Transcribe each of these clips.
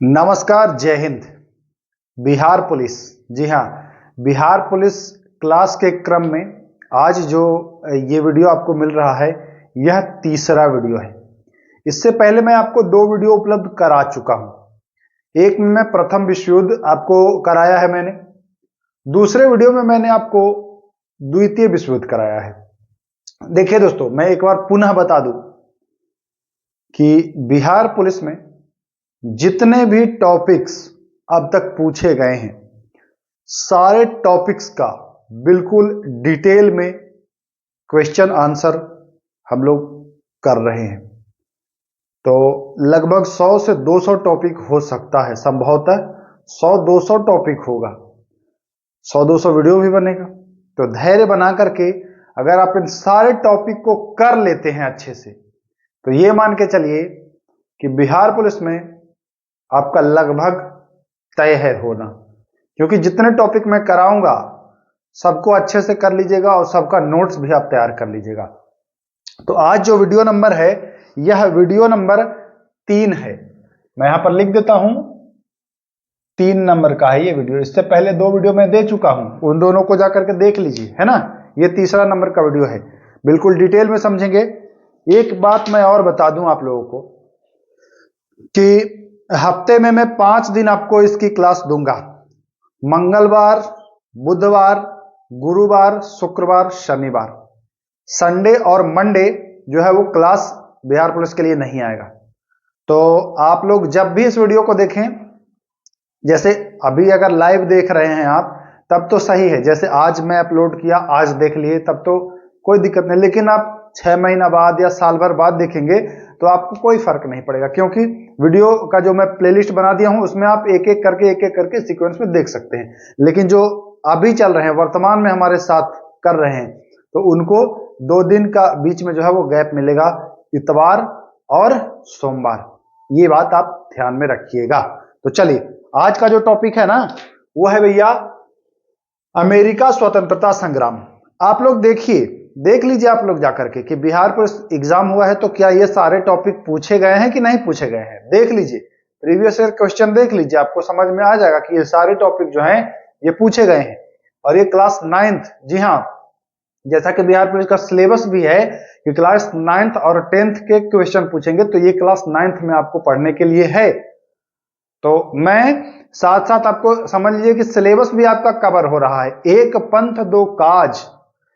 नमस्कार, जय हिंद। बिहार पुलिस, जी हाँ, बिहार पुलिस क्लास के क्रम में आज जो ये वीडियो आपको मिल रहा है, यह तीसरा वीडियो है। इससे पहले मैं आपको दो वीडियो उपलब्ध करा चुका हूं। एक में मैं प्रथम विश्व युद्ध आपको कराया है मैंने, दूसरे वीडियो में मैंने आपको द्वितीय विश्व युद्ध कराया है। देखिए दोस्तों, मैं एक बार पुनः बता दूं कि बिहार पुलिस में जितने भी टॉपिक्स अब तक पूछे गए हैं, सारे टॉपिक्स का बिल्कुल डिटेल में क्वेश्चन आंसर हम लोग कर रहे हैं। तो लगभग 100 से 200 टॉपिक हो सकता है, संभवतः 100-200 टॉपिक होगा, 100-200 वीडियो भी बनेगा। तो धैर्य बना करके अगर आप इन सारे टॉपिक को कर लेते हैं अच्छे से, तो ये मान के चलिए कि बिहार पुलिस में आपका लगभग तय है होना, क्योंकि जितने टॉपिक मैं कराऊंगा सबको अच्छे से कर लीजिएगा और सबका नोट्स भी आप तैयार कर लीजिएगा। तो आज जो वीडियो नंबर है, यह वीडियो नंबर 3 है। मैं यहां पर लिख देता हूं, 3 नंबर का है ये वीडियो। इससे पहले 2 वीडियो मैं दे चुका हूं, उन दोनों को जाकर के देख लीजिए, है ना। ये तीसरा नंबर का वीडियो है, बिल्कुल डिटेल में समझेंगे। एक बात मैं और बता दूं आप लोगों को कि हफ्ते में मैं 5 दिन आपको इसकी क्लास दूंगा। मंगलवार, बुधवार, गुरुवार, शुक्रवार, शनिवार। संडे और मंडे जो है वो क्लास बिहार पुलिस के लिए नहीं आएगा। तो आप लोग जब भी इस वीडियो को देखें, जैसे अभी अगर लाइव देख रहे हैं आप, तब तो सही है, जैसे आज मैं अपलोड किया, आज देख लिए, तब तो कोई दिक्कत नहीं। लेकिन आप 6 महीना बाद या साल भर बाद देखेंगे तो आपको कोई फर्क नहीं पड़ेगा, क्योंकि वीडियो का जो मैं प्लेलिस्ट बना दिया हूं उसमें आप एक एक करके सीक्वेंस में देख सकते हैं। लेकिन जो अभी चल रहे हैं, वर्तमान में हमारे साथ कर रहे हैं, तो उनको 2 दिन का बीच में जो है वो गैप मिलेगा, इतवार और सोमवार। ये बात आप ध्यान में रखिएगा। तो चलिए, आज का जो टॉपिक है ना, वो है भैया अमेरिका स्वतंत्रता संग्राम। आप लोग देख लीजिए आप लोग जाकर के कि बिहार पुलिस एग्जाम हुआ है तो क्या ये सारे टॉपिक पूछे गए हैं कि नहीं पूछे गए हैं। देख लीजिए, प्रीवियस ईयर क्वेश्चन देख लीजिए, आपको समझ में आ जाएगा कि ये सारे टॉपिक जो हैं ये पूछे गए हैं। और ये क्लास 9th, जी हाँ, जैसा कि बिहार पुलिस का सिलेबस भी है कि क्लास 9th और 10th के क्वेश्चन पूछेंगे, तो ये क्लास 9th में आपको पढ़ने के लिए है। तो मैं साथ साथ आपको समझ लीजिए कि सिलेबस भी आपका कवर हो रहा है। एक पंथ दो काज,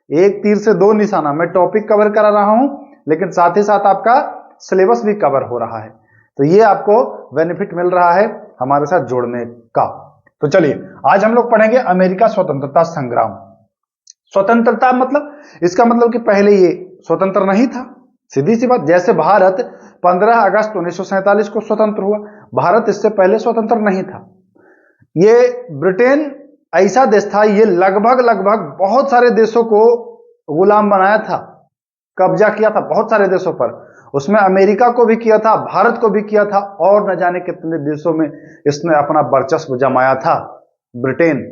एक तीर से 2 निशाना। मैं टॉपिक कवर करा रहा हूं, लेकिन साथ ही साथ आपका सिलेबस भी कवर हो रहा है। तो ये आपको बेनिफिट मिल रहा है हमारे साथ जुड़ने का। तो चलिए, आज हम लोग पढ़ेंगे अमेरिका स्वतंत्रता संग्राम। स्वतंत्रता मतलब, इसका मतलब कि पहले ये स्वतंत्र नहीं था। सीधी सी बात, जैसे भारत 15 अगस्त 1947 को स्वतंत्र हुआ, भारत इससे पहले स्वतंत्र नहीं था। ये ब्रिटेन ऐसा देश था, ये लगभग बहुत सारे देशों को गुलाम बनाया था, कब्जा किया था बहुत सारे देशों पर। उसमें अमेरिका को भी किया था, भारत को भी किया था, और न जाने कितने देशों में इसने अपना वर्चस्व जमाया था ब्रिटेन।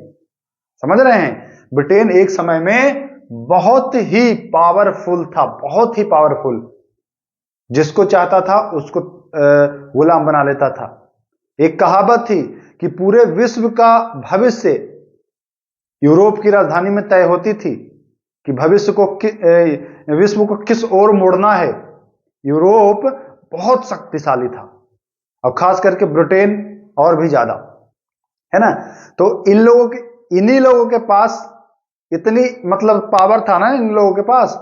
समझ रहे हैं, ब्रिटेन एक समय में बहुत ही पावरफुल था, बहुत ही पावरफुल। जिसको चाहता था उसको गुलाम बना लेता था। एक कहावत थी कि पूरे विश्व का भविष्य यूरोप की राजधानी में तय होती थी कि भविष्य को विश्व को किस ओर मोड़ना है। यूरोप बहुत शक्तिशाली था, और खास करके ब्रिटेन और भी ज्यादा, है ना। तो इन्हीं लोगों के पास इतनी मतलब पावर था ना इन लोगों के पास,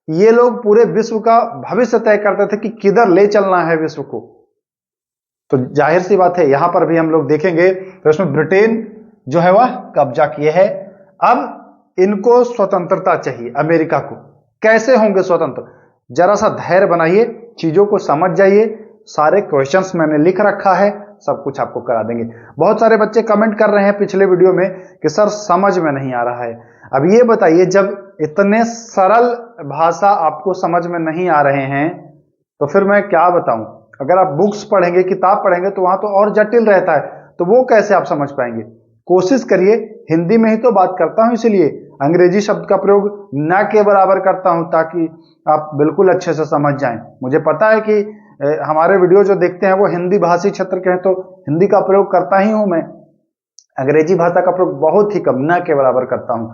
ये लोग पूरे विश्व का भविष्य तय करते थे कि किधर ले चलना है विश्व को। तो जाहिर सी बात है, यहां पर भी हम लोग देखेंगे तो इसमें ब्रिटेन जो है वह कब्जा किए है। अब इनको स्वतंत्रता चाहिए, अमेरिका को। कैसे होंगे स्वतंत्र, जरा सा धैर्य बनाइए, चीजों को समझ जाइए। सारे क्वेश्चंस मैंने लिख रखा है, सब कुछ आपको करा देंगे। बहुत सारे बच्चे कमेंट कर रहे हैं पिछले वीडियो में कि सर समझ में नहीं आ रहा है। अब ये बताइए, जब इतने सरल भाषा आपको समझ में नहीं आ रहे हैं तो फिर मैं क्या बताऊं। अगर आप बुक्स पढ़ेंगे, किताब पढ़ेंगे, तो वहां तो और जटिल रहता है, तो वो कैसे आप समझ पाएंगे। कोशिश करिए, हिंदी में ही तो बात करता हूं, इसलिए अंग्रेजी शब्द का प्रयोग न के बराबर करता हूं, ताकि आप बिल्कुल अच्छे से समझ जाएं। मुझे पता है कि हमारे वीडियो जो देखते हैं वो हिंदी भाषी क्षेत्र के हैं, तो हिंदी का प्रयोग करता ही हूं मैं, अंग्रेजी भाषा का प्रयोग बहुत ही कम, न के बराबर करता हूं।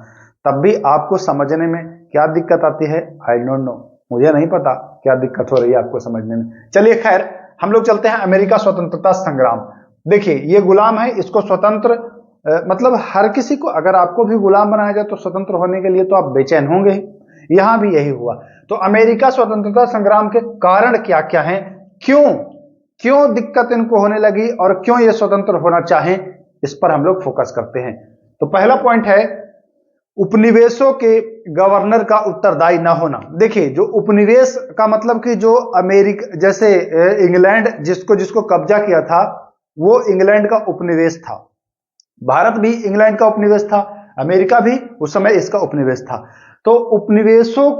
तब भी आपको समझने में क्या दिक्कत आती है, आई डोंट नो, मुझे नहीं पता क्या दिक्कत हो रही है आपको समझने में। चलिए खैर, हम लोग चलते हैं अमेरिका स्वतंत्रता संग्राम। देखिए ये गुलाम है, इसको स्वतंत्र मतलब हर किसी को, अगर आपको भी गुलाम बनाया जाए तो स्वतंत्र होने के लिए तो आप बेचैन होंगे ही, यहां भी यही हुआ। तो अमेरिका स्वतंत्रता संग्राम के कारण क्या क्या हैं, क्यों क्यों दिक्कत इनको होने लगी और क्यों ये स्वतंत्र होना चाहें, इस पर हम लोग फोकस करते हैं। तो पहला पॉइंट है उपनिवेशों के गवर्नर का उत्तरदायी न होना। देखिए जो उपनिवेश का मतलब कि जो अमेरिका, जैसे इंग्लैंड जिसको जिसको कब्जा किया था वो इंग्लैंड का उपनिवेश था, भारत भी इंग्लैंड का उपनिवेश था, अमेरिका भी उस समय इसका उपनिवेश था। तो उपनिवेशों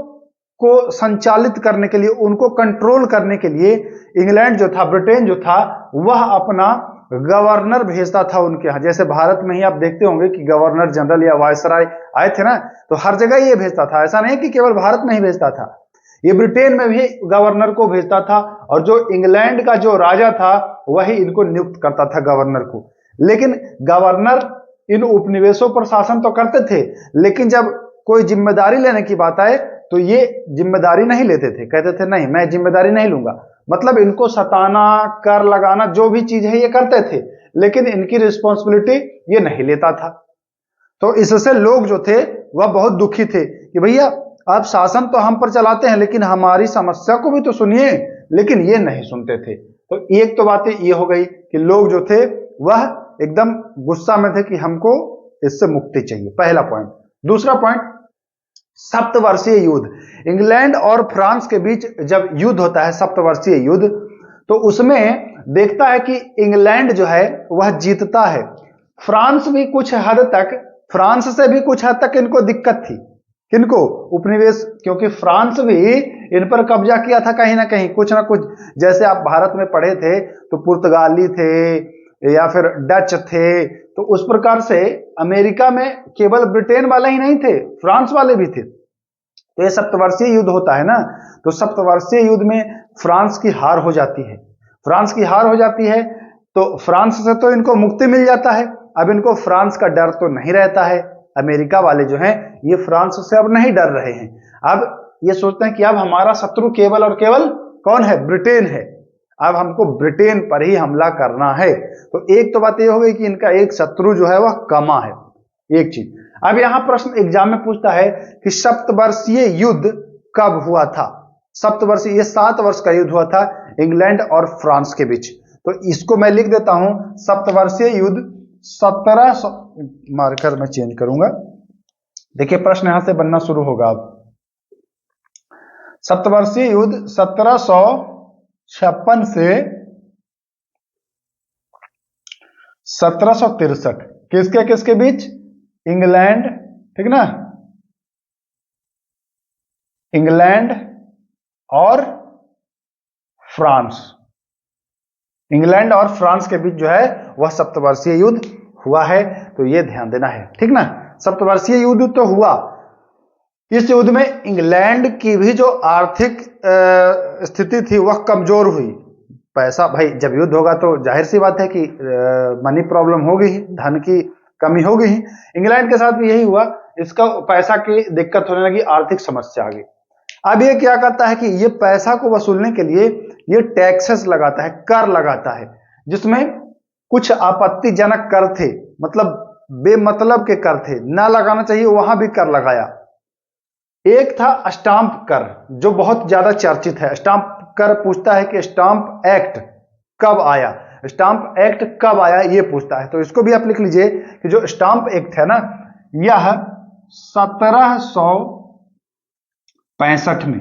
को संचालित करने के लिए, उनको कंट्रोल करने के लिए इंग्लैंड जो था, ब्रिटेन जो था, वह अपना गवर्नर भेजता था उनके यहां। जैसे भारत में ही आप देखते होंगे कि गवर्नर जनरल या वायसराय आए थे ना, तो हर जगह ये भेजता था, ऐसा नहीं कि केवल भारत में ही भेजता था, ये ब्रिटेन में भी गवर्नर को भेजता था, और जो इंग्लैंड का जो राजा था वही इनको नियुक्त करता था गवर्नर को। लेकिन गवर्नर इन उपनिवेशों पर शासन तो करते थे, लेकिन जब कोई जिम्मेदारी लेने की बात आए तो ये जिम्मेदारी नहीं लेते थे, कहते थे नहीं मैं जिम्मेदारी नहीं लूंगा। मतलब इनको सताना, कर लगाना, जो भी चीज है ये करते थे, लेकिन इनकी रिस्पॉन्सिबिलिटी ये नहीं लेता था। तो इससे लोग जो थे वह बहुत दुखी थे कि भैया आप शासन तो हम पर चलाते हैं लेकिन हमारी समस्या को भी तो सुनिए, लेकिन ये नहीं सुनते थे। तो एक तो बात ये हो गई कि लोग जो थे वह एकदम गुस्सा में थे कि हमको इससे मुक्ति चाहिए, पहला पॉइंट। दूसरा पॉइंट, सप्तवर्षीय युद्ध। इंग्लैंड और फ्रांस के बीच जब युद्ध होता है, सप्तवर्षीय युद्ध, तो उसमें देखता है कि इंग्लैंड जो है वह जीतता है। फ्रांस भी कुछ हद तक, फ्रांस से भी कुछ हद तक इनको दिक्कत थी, किनको, उपनिवेश, क्योंकि फ्रांस भी इन पर कब्जा किया था कहीं ना कहीं, कुछ ना कुछ। जैसे आप भारत में पढ़े थे तो पुर्तगाली थे या फिर डच थे, तो उस प्रकार से अमेरिका में केवल ब्रिटेन वाले ही नहीं थे, फ्रांस वाले भी थे। तो ये सप्तवर्षीय युद्ध होता है ना, तो सप्तवर्षीय युद्ध में फ्रांस की हार हो जाती है। फ्रांस की हार हो जाती है तो फ्रांस से तो इनको मुक्ति मिल जाता है, अब इनको फ्रांस का डर तो नहीं रहता है। अमेरिका वाले जो हैं ये फ्रांस से अब नहीं डर रहे हैं, अब ये सोचते हैं कि अब हमारा शत्रु केवल और केवल कौन है, ब्रिटेन है, अब हमको ब्रिटेन पर ही हमला करना है। तो एक तो बात यह हो गई कि इनका एक शत्रु जो है वह कमा है, एक चीज। अब यहां प्रश्न एग्जाम में पूछता है कि सप्तवर्षीय युद्ध कब हुआ था। सप्तवर्षीय, ये 7 वर्ष का युद्ध हुआ था इंग्लैंड और फ्रांस के बीच। तो इसको मैं लिख देता हूं, सप्तवर्षीय युद्ध 1700, मार्कर मैं चेंज करूंगा, देखिए प्रश्न यहां से बनना शुरू होगा अब। सप्तवर्षीय युद्ध 1756 से 1763, किसके किसके बीच, इंग्लैंड, ठीक ना, इंग्लैंड और फ्रांस, इंग्लैंड और फ्रांस के बीच जो है वह सप्तवर्षीय युद्ध हुआ है। तो यह ध्यान देना है, ठीक ना। सप्तवर्षीय युद्ध तो हुआ, इस युद्ध में इंग्लैंड की भी जो आर्थिक स्थिति थी वह कमजोर हुई। पैसा, भाई जब युद्ध होगा तो जाहिर सी बात है कि मनी प्रॉब्लम होगी ही, धन की कमी होगी ही। इंग्लैंड के साथ भी यही हुआ, इसका पैसा की दिक्कत होने लगी, आर्थिक समस्या आ गई। अब ये क्या करता है कि ये पैसा को वसूलने के लिए ये टैक्सेस लगाता है, कर लगाता है, जिसमें कुछ आपत्तिजनक कर थे, मतलब बेमतलब के कर थे, ना लगाना चाहिए वहां भी कर लगाया। एक था स्टाम्प कर, जो बहुत ज्यादा चर्चित है। स्टाम्प कर पूछता है कि स्टाम्प एक्ट कब आया, स्टाम्प एक्ट कब आया ये पूछता है। तो इसको भी आप लिख लीजिए कि जो स्टाम्प एक्ट है ना, यह 1765 में,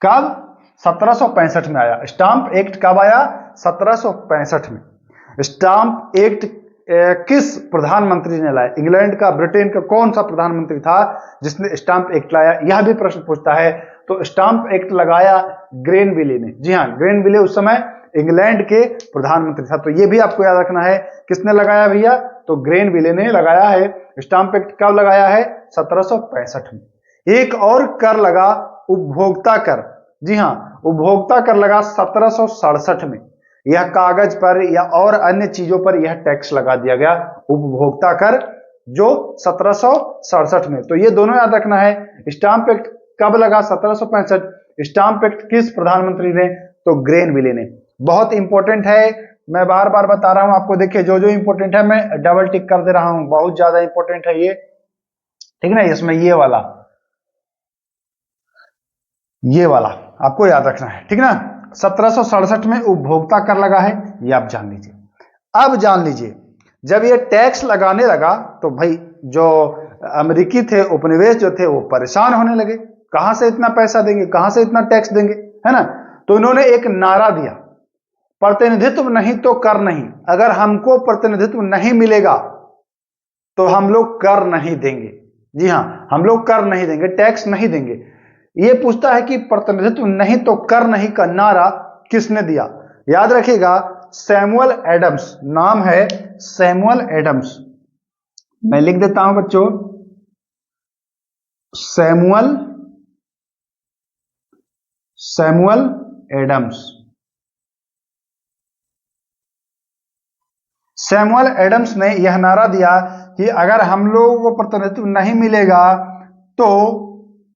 कब, 1765 में आया। स्टाम्प एक्ट कब आया, 1765 में। स्टाम्प एक्ट किस प्रधानमंत्री ने लाया, इंग्लैंड का, ब्रिटेन का कौन सा प्रधानमंत्री था जिसने स्टाम्प एक्ट लाया, यह भी प्रश्न पूछता है। तो स्टाम्प एक्ट लगाया ग्रेनविले ने, जी हाँ, ग्रेनविले उस समय इंग्लैंड के प्रधानमंत्री था। तो यह भी आपको याद रखना है, किसने लगाया भैया, तो ग्रेनविले ने लगाया है। स्टाम्प एक्ट कब लगाया है, 1765 में। एक और कर लगा, उपभोक्ता कर, जी हाँ, उपभोक्ता कर लगा 1767 में। यह कागज पर या और अन्य चीजों पर यह टैक्स लगा दिया गया, उपभोक्ता कर, जो 1767 में। तो ये दोनों याद रखना है। स्टाम्प एक्ट कब लगा? 1765। स्टाम्प एक्ट किस प्रधानमंत्री ने? तो ग्रेनविले ने। बहुत इंपॉर्टेंट है, मैं बार बार बता रहा हूं आपको। देखिए जो जो इंपॉर्टेंट है मैं डबल टिक कर दे रहा हूं, बहुत ज्यादा इंपॉर्टेंट है ये, ठीक ना। इसमें ये वाला आपको याद रखना है, ठीक ना। 1767 में उपभोक्ता कर लगा है, ये आप जान लीजिए। अब जान लीजिए, जब ये टैक्स लगाने लगा तो भाई जो अमेरिकी थे, उपनिवेश जो थे, वो परेशान होने लगे। कहां से इतना पैसा देंगे, कहां से इतना टैक्स देंगे, है ना। तो इन्होंने एक नारा दिया, प्रतिनिधित्व नहीं तो कर नहीं। अगर हमको प्रतिनिधित्व नहीं मिलेगा तो हम लोग कर नहीं देंगे। जी हां, हम लोग कर नहीं देंगे, टैक्स नहीं देंगे। ये पूछता है कि प्रतिनिधित्व नहीं तो कर नहीं का नारा किसने दिया? याद रखिएगा, सैमुअल एडम्स नाम है, सैमुअल एडम्स। मैं लिख देता हूं बच्चों, सैमुअल एडम्स। सैमुअल एडम्स ने यह नारा दिया कि अगर हम लोगों को प्रतिनिधित्व नहीं मिलेगा तो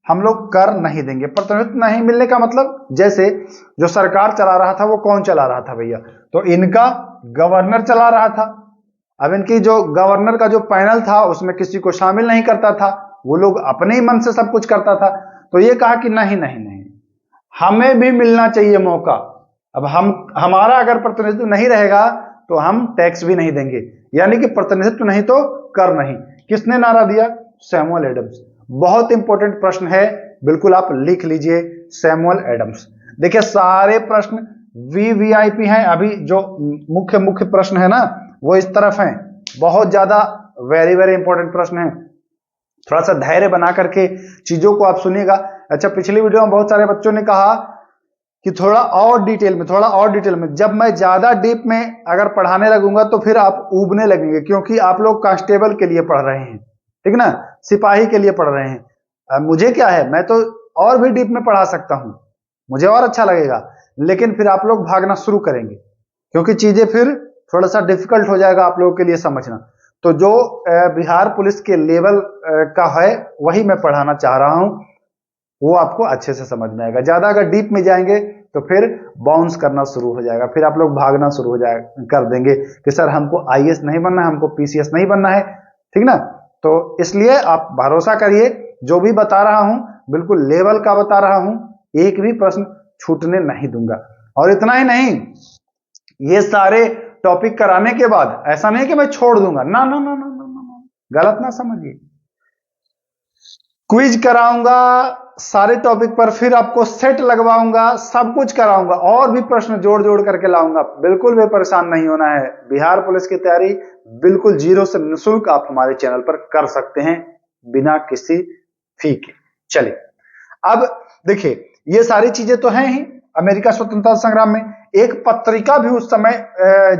हम लोग कर नहीं देंगे। प्रतिनिधित्व नहीं मिलने का मतलब, जैसे जो सरकार चला रहा था वो कौन चला रहा था भैया? तो इनका गवर्नर चला रहा था। अब इनकी जो गवर्नर का जो पैनल था उसमें किसी को शामिल नहीं करता था, वो लोग अपने ही मन से सब कुछ करता था। तो ये कहा कि नहीं नहीं नहीं, हमें भी मिलना चाहिए मौका। अब हमारा अगर प्रतिनिधित्व नहीं रहेगा तो हम टैक्स भी नहीं देंगे, यानी कि प्रतिनिधित्व नहीं तो कर नहीं। किसने नारा दिया? Samuel Adams. बहुत इंपॉर्टेंट प्रश्न है, बिल्कुल आप लिख लीजिए, सैमुअल एडम्स। देखिए सारे प्रश्न वीवीआईपी हैं, अभी जो मुख्य प्रश्न है ना वो इस तरफ हैं, बहुत ज्यादा वेरी वेरी इंपॉर्टेंट प्रश्न है। थोड़ा सा धैर्य बना करके चीजों को आप सुनिएगा। अच्छा, पिछली वीडियो में बहुत सारे बच्चों ने कहा कि थोड़ा और डिटेल में, जब मैं ज्यादा डीप में अगर पढ़ाने लगूंगा तो फिर आप ऊबने लगेंगे, क्योंकि आप लोग कांस्टेबल के लिए पढ़ रहे हैं, ठीक ना, सिपाही के लिए पढ़ रहे हैं। मुझे क्या है, मैं तो और भी डीप में पढ़ा सकता हूं, मुझे और अच्छा लगेगा, लेकिन फिर आप लोग भागना शुरू करेंगे, क्योंकि चीजें फिर थोड़ा सा डिफिकल्ट हो जाएगा आप लोगों के लिए समझना। तो जो बिहार पुलिस के लेवल का है वही मैं पढ़ाना चाह रहा हूं, वो आपको अच्छे से समझ में आएगा। ज्यादा अगर डीप में जाएंगे तो फिर बाउंस करना शुरू हो जाएगा, फिर आप लोग भागना शुरू हो कर देंगे कि सर हमको आईएएस नहीं बनना है, हमको पीसीएस नहीं बनना है, ठीक ना। तो इसलिए आप भरोसा करिए, जो भी बता रहा हूं बिल्कुल लेवल का बता रहा हूं, एक भी प्रश्न छूटने नहीं दूंगा। और इतना ही नहीं, ये सारे टॉपिक कराने के बाद ऐसा नहीं कि मैं छोड़ दूंगा, ना ना ना ना ना ना, गलत ना समझिए। क्विज कराऊंगा सारे टॉपिक पर, फिर आपको सेट लगवाऊंगा, सब कुछ कराऊंगा, और भी प्रश्न जोड़ जोड़ करके लाऊंगा। बिल्कुल भी परेशान नहीं होना है। बिहार पुलिस की तैयारी बिल्कुल जीरो से निःशुल्क आप हमारे चैनल पर कर सकते हैं, बिना किसी फी के। चलिए अब देखिए, ये सारी चीजें तो हैं ही। अमेरिका स्वतंत्रता संग्राम में एक पत्रिका भी उस समय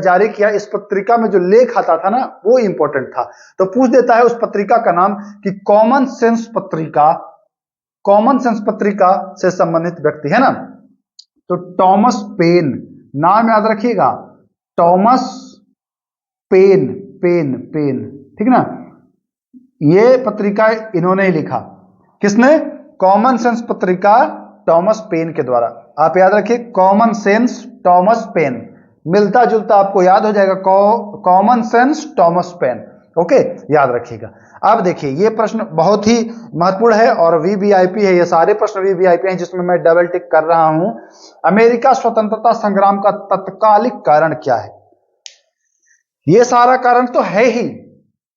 जारी किया, इस पत्रिका में जो लेख आता था ना वो इंपॉर्टेंट था। तो पूछ देता है उस पत्रिका का नाम कि कॉमन सेंस पत्रिका, कॉमन सेंस पत्रिका से संबंधित व्यक्ति है ना, तो टॉमस पेन, नाम याद रखिएगा, टॉमस पेन, पेन, ठीक ना। ये पत्रिका इन्होंने ही लिखा। किसने? कॉमन सेंस पत्रिका टॉमस पेन के द्वारा। आप याद रखिए, कॉमन सेंस टॉमस पेन, मिलता जुलता आपको याद हो जाएगा, common sense Thomas Paine. Okay, याद रखिएगा। अब देखिए ये प्रश्न बहुत ही महत्वपूर्ण है और वीवीआईपी है, ये सारे प्रश्न वीवीआईपी हैं जिसमें मैं डबल टिक कर रहा हूं। अमेरिका स्वतंत्रता संग्राम का तत्कालिक कारण क्या है? ये सारा कारण तो है ही,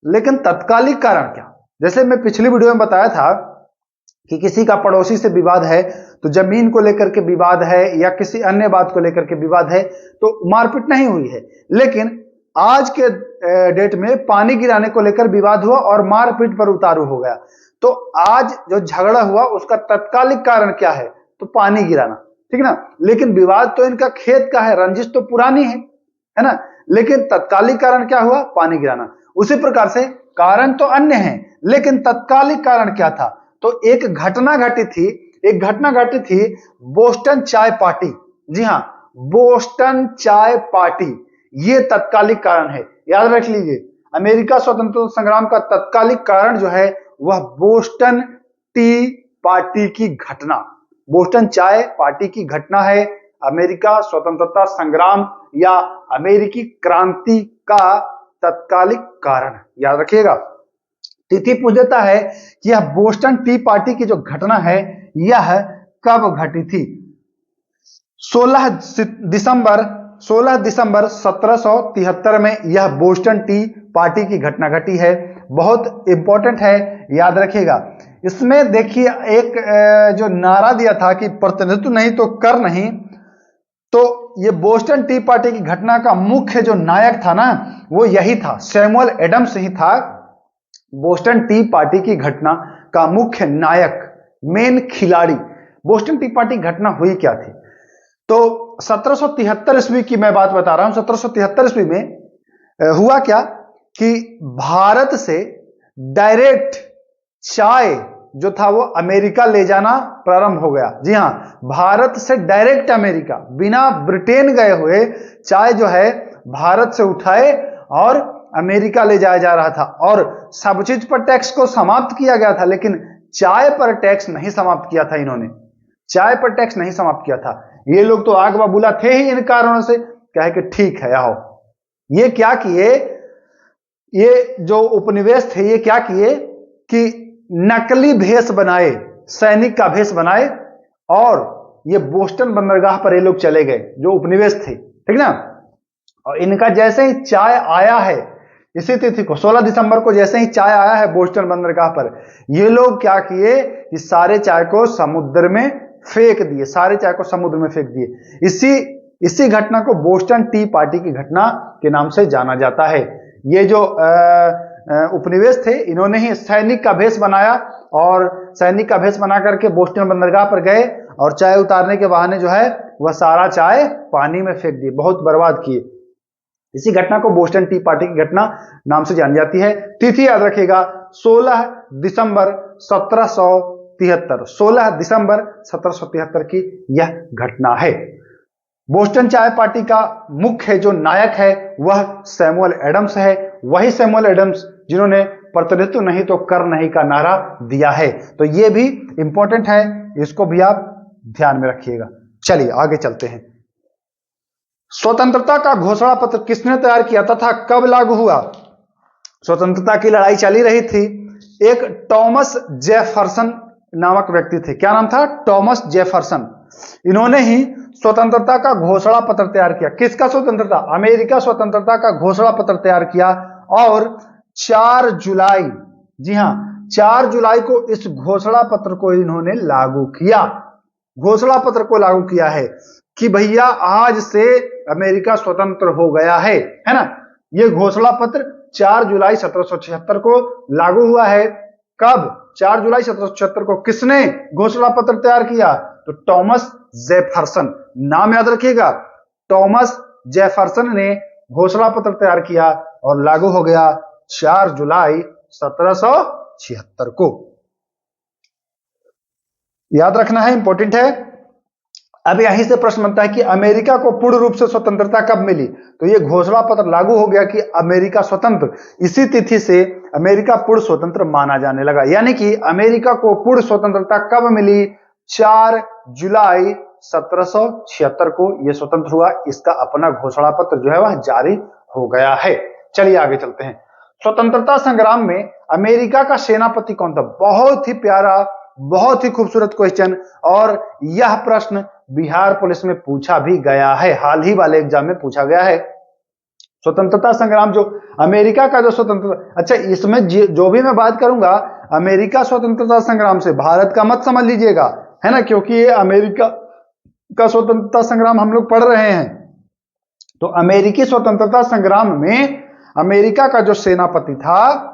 लेकिन तत्कालिक कारण क्या? जैसे मैं पिछली वीडियो में बताया था कि किसी का पड़ोसी से विवाद है, तो जमीन को लेकर के विवाद है या किसी अन्य बात को लेकर के विवाद है, तो मारपीट नहीं हुई है। लेकिन आज के डेट में पानी गिराने को लेकर विवाद हुआ और मारपीट पर उतारू हो गया। तो आज जो झगड़ा हुआ उसका तत्कालिक कारण क्या है? तो पानी गिराना, ठीक ना। लेकिन विवाद तो इनका खेत का है, रंजिश तो पुरानी है ना। लेकिन तत्कालिक कारण क्या हुआ? पानी गिराना। उसी प्रकार से कारण तो अन्य हैं, लेकिन तत्कालिक कारण क्या था? तो एक घटना घटी थी एक घटना घटी थी, बोस्टन चाय पार्टी। जी हाँ, बोस्टन चाय पार्टी, ये तत्कालिक कारण है, याद रख लीजिए। अमेरिका स्वतंत्रता संग्राम का तत्कालिक कारण जो है वह बोस्टन टी पार्टी की घटना, बोस्टन चाय पार्टी की घटना है। अमेरिका स्वतंत्रता संग्राम या अमेरिकी क्रांति का तत्कालिक कारण, याद रखिएगा। तिथि पूछ देता है कि यह बोस्टन टी पार्टी की जो घटना है यह कब घटी थी। 16 दिसंबर 1773 में यह बोस्टन टी पार्टी की घटना घटी है। बहुत इंपॉर्टेंट है, याद रखिएगा। इसमें देखिए एक जो नारा दिया था कि प्रतिनिधित्व नहीं तो कर नहीं, तो ये बोस्टन टी पार्टी की घटना का मुख्य जो नायक था ना, वो यही था, सैमुअल एडम्स ही था। बोस्टन टी पार्टी की घटना का मुख्य नायक, मेन खिलाड़ी। बोस्टन टी पार्टी घटना हुई क्या थी? तो 1773 ईस्वी की मैं बात बता रहा हूं। 1773 ईस्वी में हुआ क्या कि भारत से डायरेक्ट चाय जो था वो अमेरिका ले जाना प्रारंभ हो गया। जी हां, भारत से डायरेक्ट अमेरिका, बिना ब्रिटेन गए हुए चाय जो है भारत से उठाए और अमेरिका ले जाया जा रहा था। और सब चीज पर टैक्स को समाप्त किया गया था, लेकिन चाय पर टैक्स नहीं समाप्त किया था इन्होंने, चाय पर टैक्स नहीं समाप्त किया था। ये लोग तो आग बबूला थे ही इन कारणों से, कहे कि ठीक है आओ। ये क्या किए, ये जो उपनिवेश थे ये क्या किए कि नकली भेष बनाए, सैनिक का भेष बनाए, और ये बोस्टन बंदरगाह पर ये लोग चले गए जो उपनिवेश थे, ठीक ना। और इनका जैसे ही चाय आया है, इसी तिथि को 16 दिसंबर को जैसे ही चाय आया है बोस्टन बंदरगाह पर, ये लोग क्या किए कि सारे चाय को समुद्र में फेंक दिए, सारे चाय को समुद्र में फेंक दिए। इसी घटना को बोस्टन टी पार्टी की घटना के नाम से जाना जाता है। ये जो उपनिवेश थे, इन्होंने ही सैनिक का भेष बनाया और सैनिक का भेष बना करके बोस्टन बंदरगाह पर गए और चाय उतारने के बहाने जो है वह सारा चाय पानी में फेंक दिए, बहुत बर्बाद किए। इसी घटना को बोस्टन टी पार्टी की घटना नाम से जानी जाती है। तिथि याद रखिएगा, 16 दिसंबर 1773, 16 दिसंबर 1773 की यह घटना है। बोस्टन चाय पार्टी का मुख्य जो नायक है वह सैमुअल एडम्स है, वही सैमुअल एडम्स जिन्होंने प्रतिनिधित्व नहीं तो कर नहीं का नारा दिया है। तो यह भी इंपॉर्टेंट है, इसको भी आप ध्यान में रखिएगा। चलिए आगे चलते हैं। स्वतंत्रता का घोषणा पत्र किसने तैयार किया तथा कब लागू हुआ? स्वतंत्रता की लड़ाई चली रही थी, एक टॉमस जेफरसन नामक व्यक्ति थे। क्या नाम था? Thomas Jefferson. इन्होंने ही स्वतंत्रता का घोषणा पत्र तैयार किया। किसका स्वतंत्रता? अमेरिका स्वतंत्रता का घोषणा पत्र तैयार किया और 4 जुलाई, जी हां 4 जुलाई को इस घोषणा पत्र को इन्होंने लागू किया। घोषणा पत्र को लागू किया है कि भैया आज से अमेरिका स्वतंत्र हो गया है ना। यह घोषणा पत्र 4 जुलाई 1776 को लागू हुआ है। कब? 4 जुलाई 1776 को। किसने घोषणा पत्र तैयार किया? तो टॉमस जेफरसन, नाम याद रखिएगा, टॉमस जेफरसन ने घोषणा पत्र तैयार किया और लागू हो गया 4 जुलाई 1776 को। याद रखना है, इंपॉर्टेंट है। अब यहीं से प्रश्न बनता है कि अमेरिका को पूर्ण रूप से स्वतंत्रता कब मिली? तो यह घोषणा पत्र लागू हो गया कि अमेरिका स्वतंत्र, इसी तिथि से अमेरिका पूर्ण स्वतंत्र माना जाने लगा। यानी कि अमेरिका को पूर्ण स्वतंत्रता कब मिली? 4 जुलाई 1776 को यह स्वतंत्र हुआ। इसका अपना घोषणा पत्र जो है वह जारी हो गया है। चलिए आगे चलते हैं। स्वतंत्रता संग्राम में अमेरिका का सेनापति कौन था? बहुत ही प्यारा, बहुत ही खूबसूरत क्वेश्चन, और यह प्रश्न बिहार पुलिस में पूछा भी गया है, हाल ही वाले एग्जाम में पूछा गया है। स्वतंत्रता संग्राम जो अमेरिका का जो स्वतंत्रता, अच्छा इसमें जो भी मैं बात करूंगा अमेरिका स्वतंत्रता संग्राम से भारत का मत समझ लीजिएगा, है ना, क्योंकि ये अमेरिका का स्वतंत्रता संग्राम हम लोग पढ़ रहे हैं। तो अमेरिकी स्वतंत्रता संग्राम में अमेरिका का जो सेनापति था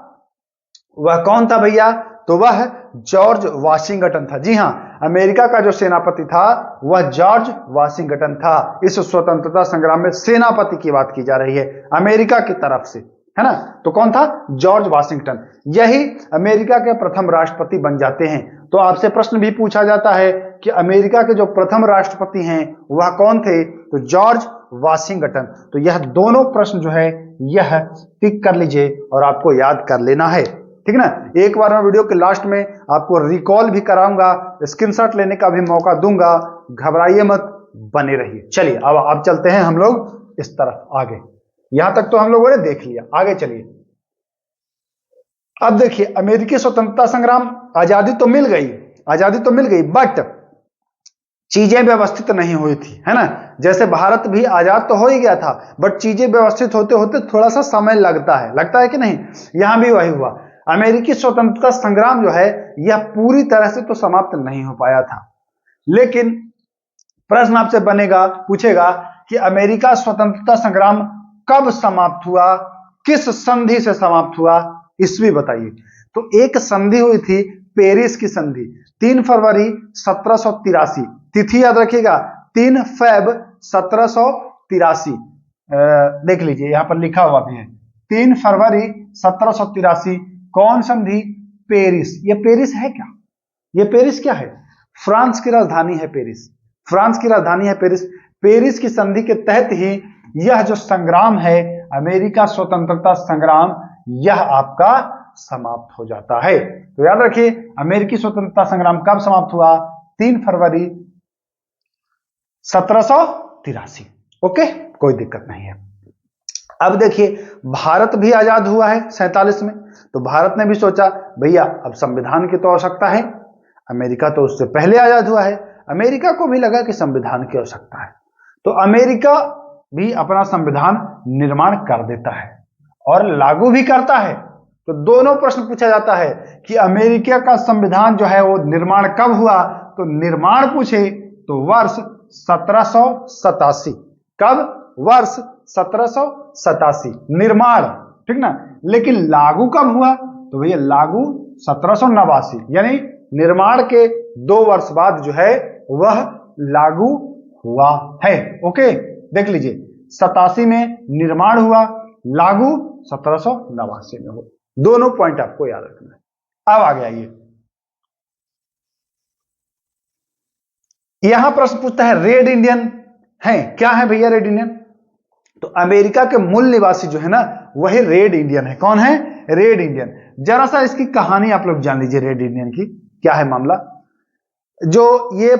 वह कौन था भैया? तो वह जॉर्ज वाशिंगटन था। जी हां, अमेरिका का जो सेनापति था वह जॉर्ज वाशिंगटन था। इस स्वतंत्रता संग्राम में सेनापति की बात की जा रही है अमेरिका की तरफ से, है ना। तो कौन था? George Washington. यही अमेरिका के प्रथम राष्ट्रपति बन जाते हैं। तो आपसे प्रश्न भी पूछा जाता है कि अमेरिका के जो प्रथम राष्ट्रपति हैं वह कौन थे? तो जॉर्ज वाशिंगटन। तो यह दोनों प्रश्न जो है यह टिक कर लीजिए और आपको याद कर लेना है, ठीक है ना। एक बार मैं वीडियो के लास्ट में आपको रिकॉल भी कराऊंगा, स्क्रीनशॉट लेने का भी मौका दूंगा, घबराइए मत, बने रहिए। चलिए अब चलते हैं हम लोग इस तरफ आगे। यहां तक तो हम लोगों ने देख लिया, आगे चलिए। अब देखिए, अमेरिकी स्वतंत्रता संग्राम, आजादी तो मिल गई, बट चीजें व्यवस्थित नहीं हुई थी, है ना। जैसे भारत भी आजाद तो हो ही गया था, बट चीजें व्यवस्थित होते होते थोड़ा सा समय लगता है कि नहीं। यहां भी वही हुआ। अमेरिकी स्वतंत्रता संग्राम जो है यह पूरी तरह से तो समाप्त नहीं हो पाया था, लेकिन प्रश्न आपसे पूछेगा कि अमेरिका स्वतंत्रता संग्राम कब समाप्त हुआ, किस संधि से समाप्त हुआ, ईस्वी बताइए। तो एक संधि हुई थी, पेरिस की संधि, 3 फरवरी 1783, तिथि याद रखिएगा, 3 फरवरी 1783। देख लीजिए यहां पर लिखा हुआ भी है, 3 फरवरी 1783। कौन संधि? पेरिस। ये पेरिस है क्या? ये पेरिस क्या है? फ्रांस की राजधानी है पेरिस, फ्रांस की राजधानी है पेरिस। पेरिस की संधि के तहत ही यह जो संग्राम है, अमेरिका स्वतंत्रता संग्राम, यह आपका समाप्त हो जाता है। तो याद रखिए, अमेरिकी स्वतंत्रता संग्राम कब समाप्त हुआ? 3 फरवरी 1783। ओके, कोई दिक्कत नहीं है। अब देखिए, भारत भी आजाद हुआ है 47 में। तो भारत ने भी सोचा भैया अब संविधान की तो आवश्यकता है, अमेरिका तो उससे पहले आजाद हुआ है, अमेरिका को भी लगा कि संविधान की आवश्यकता है। तो अमेरिका भी अपना संविधान निर्माण कर देता है और लागू भी करता है। तो दोनों प्रश्न पूछा जाता है कि अमेरिका का संविधान जो है वो निर्माण कब हुआ। तो निर्माण पूछे तो वर्ष 1787। कब? वर्ष 1787 निर्माण, ठीक ना। लेकिन लागू कब हुआ? तो भैया लागू 1789, यानी निर्माण के 2 वर्ष बाद जो है वह लागू हुआ है। ओके, देख लीजिए, 87 में निर्माण हुआ, लागू 1789 में हुआ। दोनों पॉइंट आपको याद रखना है। अब आगे आइए, यहां प्रश्न पूछता है रेड इंडियन है क्या है भैया रेड इंडियन? तो अमेरिका के मूल निवासी जो है ना वही रेड इंडियन है। कौन है? Red Indian. जरा सा इसकी कहानी आप लोग जान लीजिए, रेड इंडियन की क्या है मामला। जो ये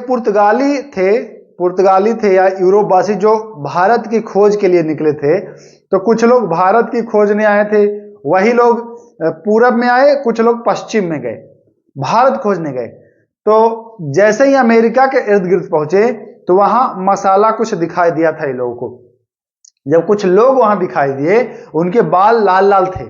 पुर्तगाली थे या यूरोपवासी जो भारत की खोज के लिए निकले थे, तो कुछ लोग भारत की खोजने आए थे, वही लोग पूरब में आए, कुछ लोग पश्चिम में गए, भारत खोजने गए। तो जैसे ही अमेरिका के इर्द गिर्द पहुंचे तो वहां मसाला कुछ दिखाई दिया था ये लोगों को। जब कुछ लोग वहां दिखाई दिए, उनके बाल लाल लाल थे,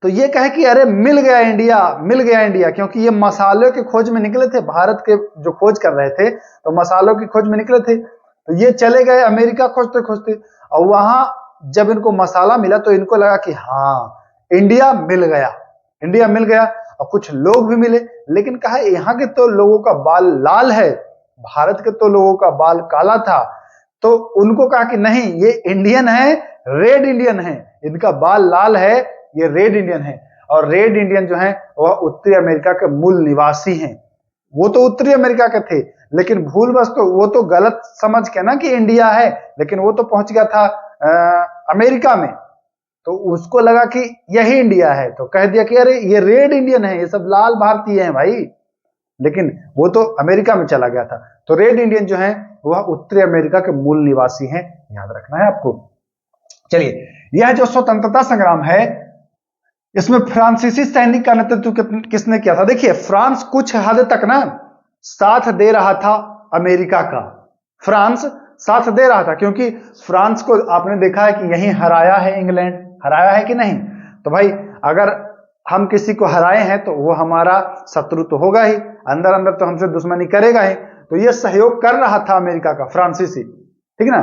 तो ये कहे कि अरे मिल गया इंडिया, क्योंकि ये मसालों की खोज में निकले थे, भारत के जो खोज कर रहे थे तो मसालों की खोज में निकले थे। तो ये चले गए अमेरिका खोजते खोजते, और वहां जब इनको मसाला मिला तो इनको लगा कि हाँ इंडिया मिल गया। और कुछ लोग भी मिले, लेकिन कहा यहाँ के तो लोगों का बाल लाल है, भारत के तो लोगों का बाल काला था। तो उनको कहा कि नहीं, ये इंडियन है, रेड इंडियन है, इनका बाल लाल है, ये रेड इंडियन है। और रेड इंडियन जो है वह उत्तरी अमेरिका के मूल निवासी हैं। वो तो उत्तरी अमेरिका के थे, लेकिन भूलवश तो वो तो गलत समझ के ना कि इंडिया है, लेकिन वो तो पहुंच गया था अमेरिका में, तो उसको लगा कि यही इंडिया है, तो कह दिया कि अरे ये रेड इंडियन है, ये सब लाल भारतीय हैं भाई, लेकिन वो तो अमेरिका में चला गया था। तो रेड इंडियन जो है वह उत्तरी अमेरिका के मूल निवासी हैं, याद रखना है आपको। चलिए, यह जो स्वतंत्रता संग्राम है इसमें फ्रांसीसी सैनिक का नेतृत्व किसने किया था? देखिए, फ्रांस कुछ हद तक ना साथ दे रहा था अमेरिका का, फ्रांस साथ दे रहा था, क्योंकि फ्रांस को आपने देखा है कि यहीं हराया है, इंग्लैंड हराया है कि नहीं। तो भाई अगर हम किसी को हराए हैं तो वो हमारा शत्रु तो होगा ही, अंदर अंदर तो हमसे दुश्मनी करेगा ही। तो ये सहयोग कर रहा था अमेरिका का, फ्रांसीसी, ठीक है ना।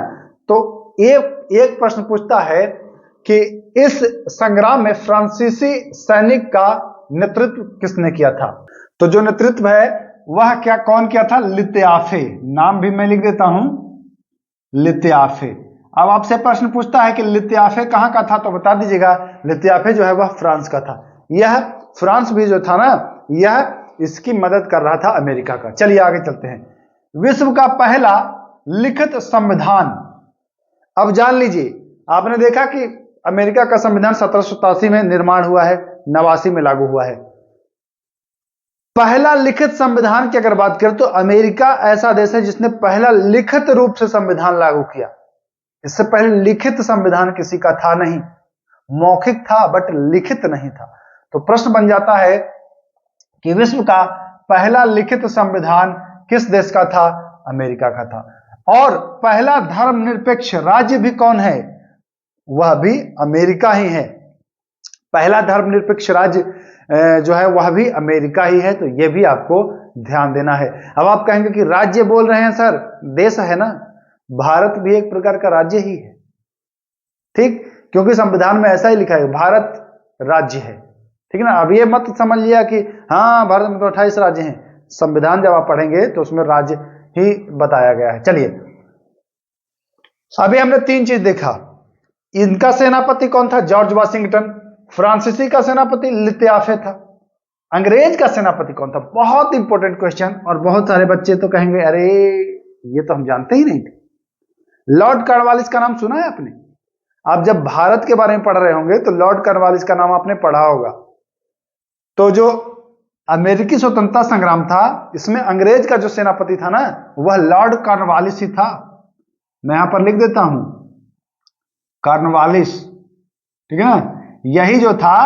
तो एक प्रश्न पूछता है कि इस संग्राम में फ्रांसीसी सैनिक का नेतृत्व किसने किया था? तो जो नेतृत्व है वह कौन किया था? लित्याफे। नाम भी मैं लिख देता हूं, लित्याफे। अब आपसे प्रश्न पूछता है कि लित्याफे कहाँ का था, तो बता दीजिएगा लित्याफे जो है वह फ्रांस का था। यह फ्रांस भी जो था ना, यह इसकी मदद कर रहा था अमेरिका का। चलिए आगे चलते हैं। विश्व का पहला लिखित संविधान, अब जान लीजिए, आपने देखा कि अमेरिका का संविधान 1787 में निर्माण हुआ है, 89 में लागू हुआ है। पहला लिखित संविधान की अगर बात करें तो अमेरिका ऐसा देश है जिसने पहला लिखित रूप से संविधान लागू किया। इससे पहले लिखित संविधान किसी का था नहीं, मौखिक था बट लिखित नहीं था। तो प्रश्न बन जाता है कि विश्व का पहला लिखित संविधान किस देश का था? अमेरिका का था। और पहला धर्मनिरपेक्ष राज्य भी कौन है? वह भी अमेरिका ही है। पहला धर्मनिरपेक्ष राज्य जो है वह भी अमेरिका ही है। तो यह भी आपको ध्यान देना है। अब आप कहेंगे कि राज्य बोल रहे हैं सर, देश है ना, भारत भी एक प्रकार का राज्य ही है, ठीक, क्योंकि संविधान में ऐसा ही लिखा है भारत राज्य है, ठीक ना। अब ये मत समझ लिया कि हाँ भारत में तो 28 राज्य हैं, संविधान जब आप पढ़ेंगे तो उसमें राज्य ही बताया गया है। चलिए अभी हमने 3 चीज देखा। इनका सेनापति कौन था? George Washington. फ्रांसीसी का सेनापति लित्याफे था। अंग्रेज का सेनापति कौन था? बहुत इंपॉर्टेंट क्वेश्चन, और बहुत सारे बच्चे तो कहेंगे अरे ये तो हम जानते ही नहीं थे। लॉर्ड कॉर्नवालिस का नाम सुना है आपने? आप जब भारत के बारे में पढ़ रहे होंगे तो लॉर्ड कॉर्नवालिस का नाम आपने पढ़ा होगा। तो जो अमेरिकी स्वतंत्रता संग्राम था, इसमें अंग्रेज का जो सेनापति था ना, वह लॉर्ड कॉर्नवालिस ही था। मैं यहां पर लिख देता हूं कॉर्नवालिस, ठीक है ना। यही जो था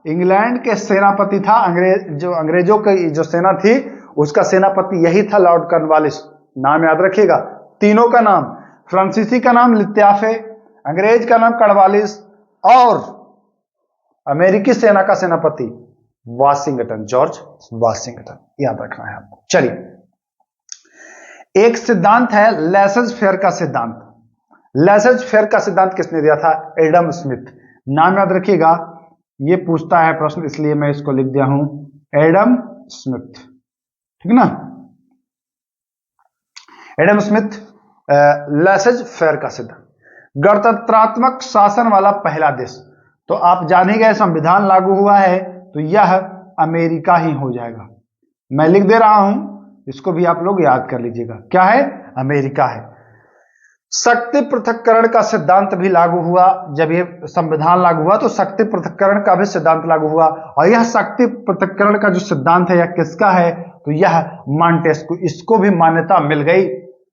इंग्लैंड के सेनापति था, अंग्रेजों की जो सेना थी उसका सेनापति यही था लॉर्ड कॉर्नवालिस। नाम याद रखिएगा, तीनों का नाम, फ्रांसीसी का नाम लित्याफे, अंग्रेज का नाम कॉर्नवालिस, और अमेरिकी सेना का सेनापति वाशिंगटन, जॉर्ज वाशिंगटन, याद रखना है आपको। चलिए एक सिद्धांत है लेसेज फेयर का सिद्धांत। लेसेज फेयर का सिद्धांत किसने दिया था? Adam Smith. नाम याद रखिएगा, ये पूछता है प्रश्न, इसलिए मैं इसको लिख दिया हूं एडम स्मिथ, ठीक ना। एडम स्मिथ, लेसेज फेयर का सिद्धांत। गणतंत्रात्मक शासन वाला पहला देश, तो आप जान ही गए संविधान लागू हुआ है तो यह अमेरिका ही हो जाएगा। मैं लिख दे रहा हूं, इसको भी आप लोग याद कर लीजिएगा, क्या है? अमेरिका है। शक्ति पृथक्करण का सिद्धांत भी लागू हुआ। जब यह संविधान लागू हुआ तो शक्ति पृथक्करण का भी सिद्धांत लागू हुआ, और यह शक्ति पृथक्करण का जो सिद्धांत है यह किसका है? तो यह मॉन्टेस्क्यू, इसको भी मान्यता मिल गई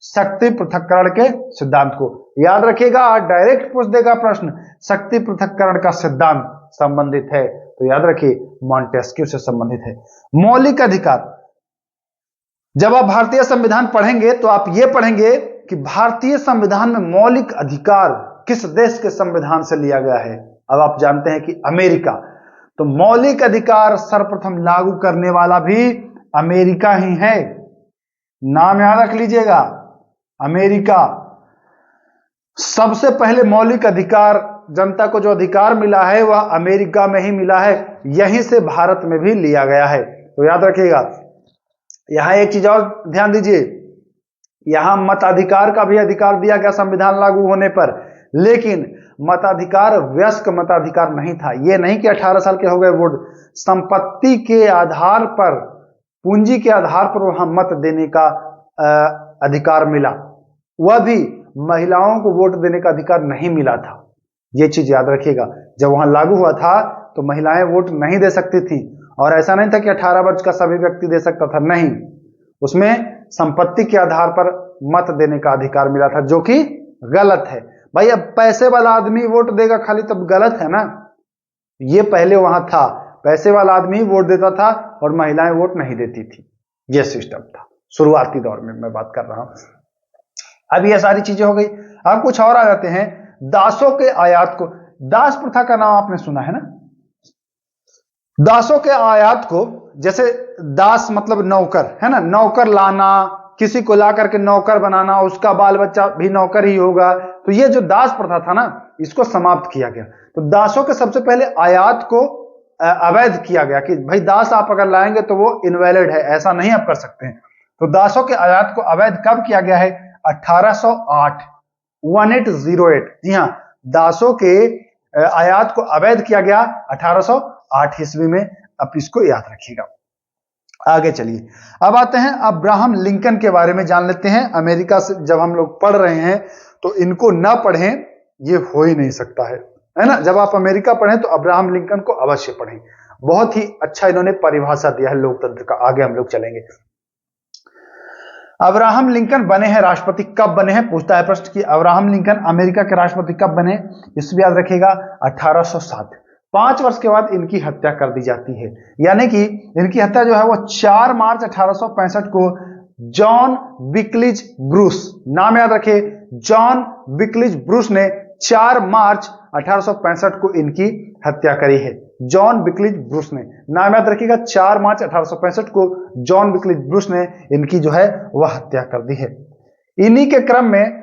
शक्ति पृथक्करण के सिद्धांत को। याद रखिएगा, डायरेक्ट पूछ देगा प्रश्न, शक्ति पृथक्करण का सिद्धांत संबंधित है, तो याद रखिए मॉन्टेस्क्यू से संबंधित है। मौलिक अधिकार, जब आप भारतीय संविधान पढ़ेंगे तो आप ये पढ़ेंगे कि भारतीय संविधान में मौलिक अधिकार किस देश के संविधान से लिया गया है। अब आप जानते हैं कि अमेरिका, तो मौलिक अधिकार सर्वप्रथम लागू करने वाला भी अमेरिका ही है। नाम याद रख लीजिएगा, अमेरिका। सबसे पहले मौलिक अधिकार, जनता को जो अधिकार मिला है वह अमेरिका में ही मिला है, यहीं से भारत में भी लिया गया है, तो याद रखिएगा। यहां एक चीज और ध्यान दीजिए, यहां मताधिकार का भी अधिकार दिया गया संविधान लागू होने पर, लेकिन मताधिकार वयस्क मताधिकार नहीं था। यह नहीं कि 18 साल के हो गए वोट, संपत्ति के आधार पर, पूंजी के आधार पर वहां मत देने का अधिकार मिला। वह भी महिलाओं को वोट देने का अधिकार नहीं मिला था। यह चीज याद रखिएगा, जब वहां लागू हुआ था तो महिलाएं वोट नहीं दे सकती थी, और ऐसा नहीं था कि 18 वर्ष का सभी व्यक्ति दे सकता था, नहीं, उसमें संपत्ति के आधार पर मत देने का अधिकार मिला था, जो कि गलत है। भाई अब पैसे वाला आदमी वोट देगा खाली तब गलत है ना। ये पहले वहां था, पैसे वाला आदमी वोट देता था और महिलाएं वोट नहीं देती थी, यह सिस्टम था शुरुआती दौर में, मैं बात कर रहा हूं। अब ये सारी चीजें हो गई। अब कुछ और आ जाते हैं, दासों के आयात को। दास प्रथा का नाम आपने सुना है ना। दासों के आयात को, जैसे दास मतलब नौकर है ना, नौकर लाना, किसी को ला करके नौकर बनाना, उसका बाल बच्चा भी नौकर ही होगा, तो ये जो दास प्रथा था ना, इसको समाप्त किया गया। तो दासों के सबसे पहले आयात को अवैध किया गया कि भाई दास आप अगर लाएंगे तो वो इनवैलिड है, ऐसा नहीं आप कर सकते हैं। तो दासों के आयात को अवैध कब किया गया है? 1808। 1808। जी हाँ, दासों के आयात को अवैध किया गया 1808 ईस्वी में। अब इसको याद रखिएगा। आगे चलिए, अब आते हैं अब्राहम लिंकन के बारे में जान लेते हैं। अमेरिका से जब हम लोग पढ़ रहे हैं तो इनको ना पढ़ें ये हो ही नहीं सकता है ना। जब आप अमेरिका पढ़ें तो अब्राहम लिंकन को अवश्य पढ़ें। बहुत ही अच्छा इन्होंने परिभाषा दिया है लोकतंत्र का। आगे हम लोग चलेंगे। अब्राहम लिंकन बने हैं राष्ट्रपति, कब बने हैं पूछता है प्रश्न कि अब्राहम लिंकन अमेरिका के राष्ट्रपति कब बने। इसमें याद रखिएगा 1807। 5 वर्ष के बाद इनकी हत्या कर दी जाती है, यानी कि इनकी हत्या जो है वो 4 मार्च 1865 को जॉन विक्लिज ब्रूस, नाम याद रखे, जॉन विक्लिज ब्रूस ने 4 मार्च 1865 को इनकी हत्या करी है। जॉन विक्लिज ब्रूस ने, नाम याद रखिएगा, 4 मार्च 1865 को जॉन विक्लिज ब्रूस ने इनकी जो है वह हत्या कर दी है। इन्हीं के क्रम में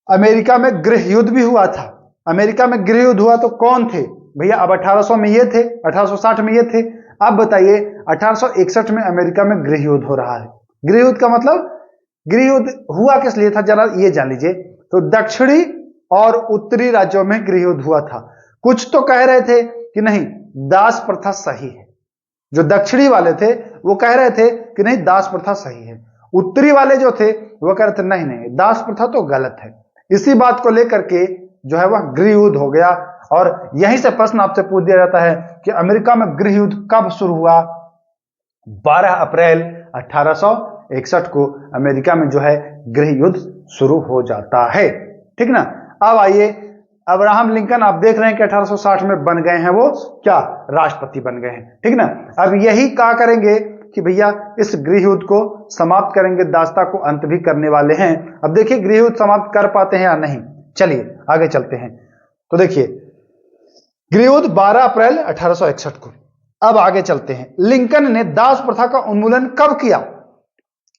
अमेरिका में गृह युद्ध भी हुआ था। अमेरिका में गृह युद्ध हुआ तो कौन थे भैया? अब 1800 में ये थे, 1860 में ये थे। अब बताइए 1861 में अमेरिका में गृह युद्ध हो रहा है। गृह युद्ध का मतलब, गृह युद्ध हुआ किस लिए था जरा ये जान लीजिए। तो दक्षिणी और उत्तरी राज्यों में गृह युद्ध हुआ था। कुछ तो कह रहे थे कि नहीं दास प्रथा सही है, जो दक्षिणी वाले थे वो कह रहे थे कि नहीं दास प्रथा सही है। उत्तरी वाले जो थे वो कह रहे थे नहीं नहीं दास प्रथा तो गलत है। इसी बात को लेकर के जो है वह गृह युद्ध हो गया। और यहीं से प्रश्न आपसे पूछ दिया जाता है कि अमेरिका में गृह युद्ध कब शुरू हुआ? 12 अप्रैल 1861 को अमेरिका में जो है गृह युद्ध शुरू हो जाता है। ठीक ना। अब आइए, अब्राहम लिंकन आप देख रहे हैं कि 1860 में बन गए हैं वो क्या, राष्ट्रपति बन गए हैं। ठीक ना। अब यही क्या करेंगे कि भैया इस गृह युद्ध को समाप्त करेंगे, दासता को अंत भी करने वाले हैं। अब देखिए गृह युद्ध समाप्त कर पाते हैं या नहीं। चलिए आगे चलते हैं। तो देखिए गृह युद्ध 12 अप्रैल 1861 को। अब आगे चलते हैं। लिंकन ने दास प्रथा का उन्मूलन कब किया?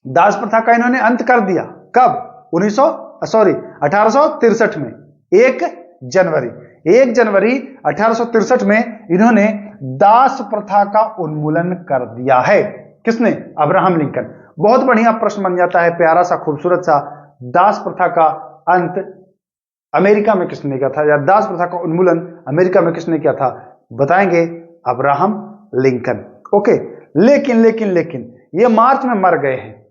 दास प्रथा का इन्होंने अंत कर दिया कब? 1863 में 1 जनवरी 1863 में इन्होंने दास प्रथा का उन्मूलन कर दिया है। किसने? Abraham Lincoln. बहुत बढ़िया प्रश्न बन जाता है, प्यारा सा खूबसूरत सा। दास प्रथा का अंत अमेरिका में किसने किया था, या दास प्रथा का उन्मूलन अमेरिका में किसने किया था? बताएंगे अब्राहम लिंकन। ओके। लेकिन ये मार्च में मर गए हैं।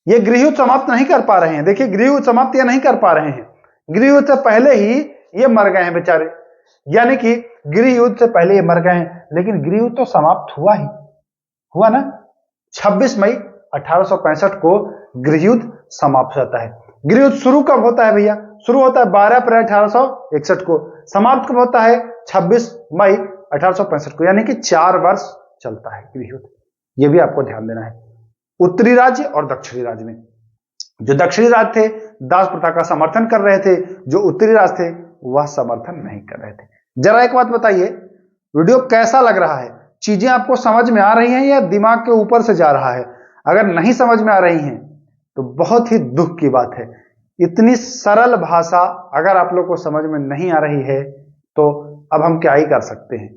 ये गृह युद्ध समाप्त नहीं कर पा रहे हैं। देखिए गृह युद्ध समाप्त ये नहीं कर पा रहे हैं। गृह युद्ध से पहले ही ये मर गए हैं बेचारे, यानी कि गृह युद्ध से पहले ये मर गए हैं। लेकिन गृह युद्ध तो समाप्त हुआ ही हुआ ना। 26 मई 1865 को गृह युद्ध समाप्त होता है। गृह युद्ध शुरू कब होता है भैया? शुरू होता है 12 अप्रैल 1861 को। समाप्त कब होता है? 26 मई 1865 को, यानी कि 4 वर्ष चलता है गृह युद्ध। यह भी आपको ध्यान देना है। उत्तरी राज्य और दक्षिणी राज्य में, जो दक्षिणी राज्य थे दास प्रथा का समर्थन कर रहे थे, जो उत्तरी राज्य थे वह समर्थन नहीं कर रहे थे। जरा एक बात बताइए, वीडियो कैसा लग रहा है? चीजें आपको समझ में आ रही हैं या दिमाग के ऊपर से जा रहा है? अगर नहीं समझ में आ रही हैं तो बहुत ही दुख की बात है। इतनी सरल भाषा अगर आप लोग को समझ में नहीं आ रही है तो अब हम क्या ही कर सकते हैं,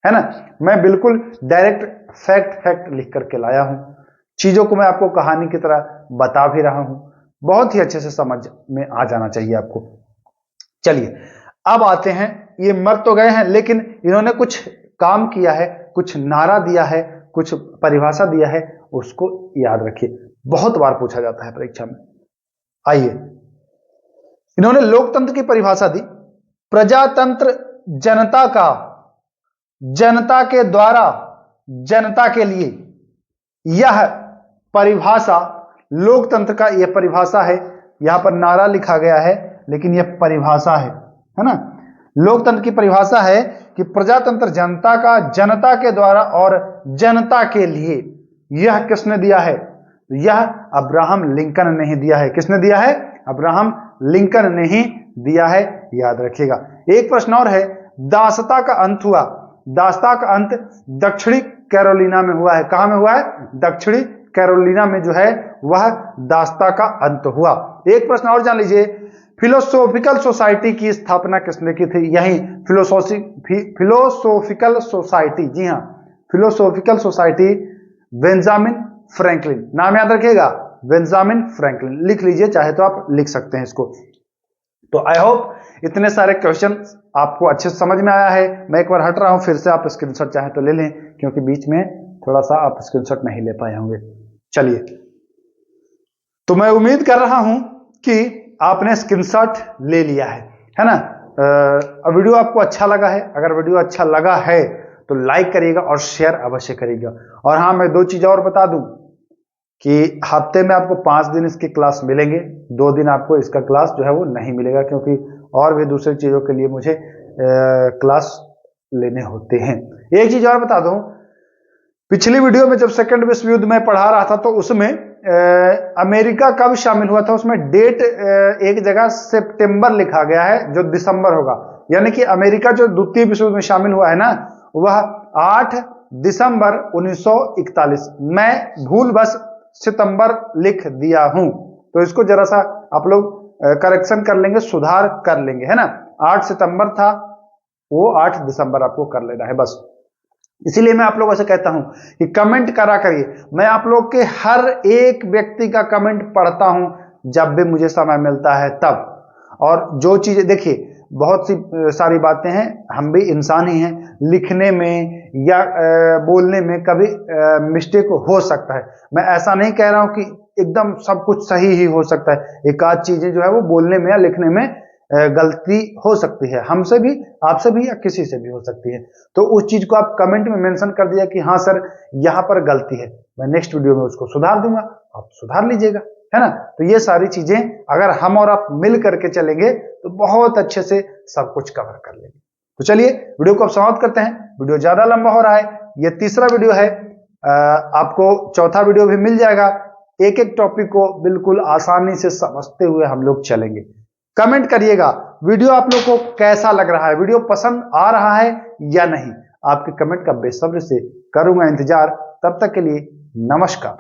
है ना। मैं बिल्कुल डायरेक्ट फैक्ट लिख करके लाया हूं। चीजों को मैं आपको कहानी की तरह बता भी रहा हूं। बहुत ही अच्छे से समझ में आ जाना चाहिए आपको। चलिए अब आते हैं, ये मर तो गए हैं लेकिन इन्होंने कुछ काम किया है, कुछ नारा दिया है, कुछ परिभाषा दिया है, उसको याद रखिए। बहुत बार पूछा जाता है परीक्षा में। आइए, इन्होंने लोकतंत्र की परिभाषा दी। प्रजातंत्र जनता का, जनता के द्वारा, जनता के लिए। यह परिभाषा लोकतंत्र का, यह परिभाषा है। यहां पर नारा लिखा गया है लेकिन यह परिभाषा है ना। लोकतंत्र की परिभाषा है कि प्रजातंत्र जनता का, जनता के द्वारा और जनता के लिए। यह किसने दिया है? यह अब्राहम लिंकन ने ही दिया है। किसने दिया है? अब्राहम लिंकन ने ही दिया है, याद रखिएगा। एक प्रश्न और है, दासता का अंत हुआ। दासता का अंत दक्षिणी कैरोलिना में हुआ है। कहां में हुआ है? दक्षिणी कैरोलिना में जो है वह दासता का अंत हुआ। एक प्रश्न और जान लीजिए, फिलोसोफिकल सोसाइटी की स्थापना किसने की थी? यही फिलोसोफिकल सोसाइटी। जी हां, फिलोसोफिकल सोसाइटी बेंजामिन फ्रैंकलिन। नाम याद रखिएगा, बेंजामिन फ्रैंकलिन। लिख लीजिए, चाहे तो आप लिख सकते हैं इसको। तो आई होप इतने सारे क्वेश्चन आपको अच्छे से समझ में आया है। मैं एक बार हट रहा हूं, फिर से आप स्क्रीनशॉट चाहे तो ले लें, क्योंकि बीच में थोड़ा सा आप स्क्रीनशॉट नहीं ले पाए होंगे। चलिए, तो मैं उम्मीद कर रहा हूं कि आपने स्क्रीनशॉट ले लिया है ना। वीडियो आपको अच्छा लगा है? अगर वीडियो अच्छा लगा है तो लाइक करिएगा और शेयर अवश्य करिएगा। और हाँ, मैं दो चीज और बता दूं कि हफ्ते में आपको 5 दिन इसकी क्लास मिलेंगे, 2 दिन आपको इसका क्लास जो है वो नहीं मिलेगा, क्योंकि और भी दूसरी चीजों के लिए मुझे क्लास लेने होते हैं। एक चीज और बता दूं, पिछली वीडियो में जब सेकंड विश्व युद्ध में पढ़ा रहा था तो उसमें अमेरिका कब शामिल हुआ था, उसमें डेट एक जगह सितंबर लिखा गया है जो दिसंबर होगा। यानी कि अमेरिका जो द्वितीय विश्व युद्ध में शामिल हुआ है ना, वह 8 दिसंबर 1941। मैं भूल बस सितंबर लिख दिया हूं, तो इसको जरा सा आप लोग करेक्शन कर लेंगे, सुधार कर लेंगे, है ना। 8 सितंबर था, वो 8 दिसंबर आपको कर लेना है बस। इसीलिए मैं आप लोगों से कहता हूं कि कमेंट करा करिए। मैं आप लोग के हर एक व्यक्ति का कमेंट पढ़ता हूं जब भी मुझे समय मिलता है तब। और जो चीजें देखिए, बहुत सी सारी बातें हैं, हम भी इंसान ही हैं, लिखने में या बोलने में कभी मिस्टेक हो सकता है। मैं ऐसा नहीं कह रहा हूं कि एकदम सब कुछ सही ही हो सकता है, एक आध चीजें जो है वो बोलने में या लिखने में गलती हो सकती है, हमसे भी, आपसे भी, या किसी से भी हो सकती है। तो उस चीज को आप कमेंट में मेंशन कर दिया कि हाँ सर यहां पर गलती है, मैं नेक्स्ट वीडियो में उसको सुधार दूंगा, आप सुधार लीजिएगा, है ना। तो ये सारी चीजें अगर हम और आप मिल करके चलेंगे तो बहुत अच्छे से सब कुछ कवर कर लेंगे। तो चलिए वीडियो को अब समाप्त करते हैं, वीडियो ज्यादा लंबा हो रहा है, ये तीसरा वीडियो है। आपको चौथा वीडियो भी मिल जाएगा। एक एक टॉपिक को बिल्कुल आसानी से समझते हुए हम लोग चलेंगे। कमेंट करिएगा वीडियो आप लोग को कैसा लग रहा है, वीडियो पसंद आ रहा है या नहीं। आपके कमेंट का बेसब्री से करूंगा इंतजार। तब तक के लिए नमस्कार।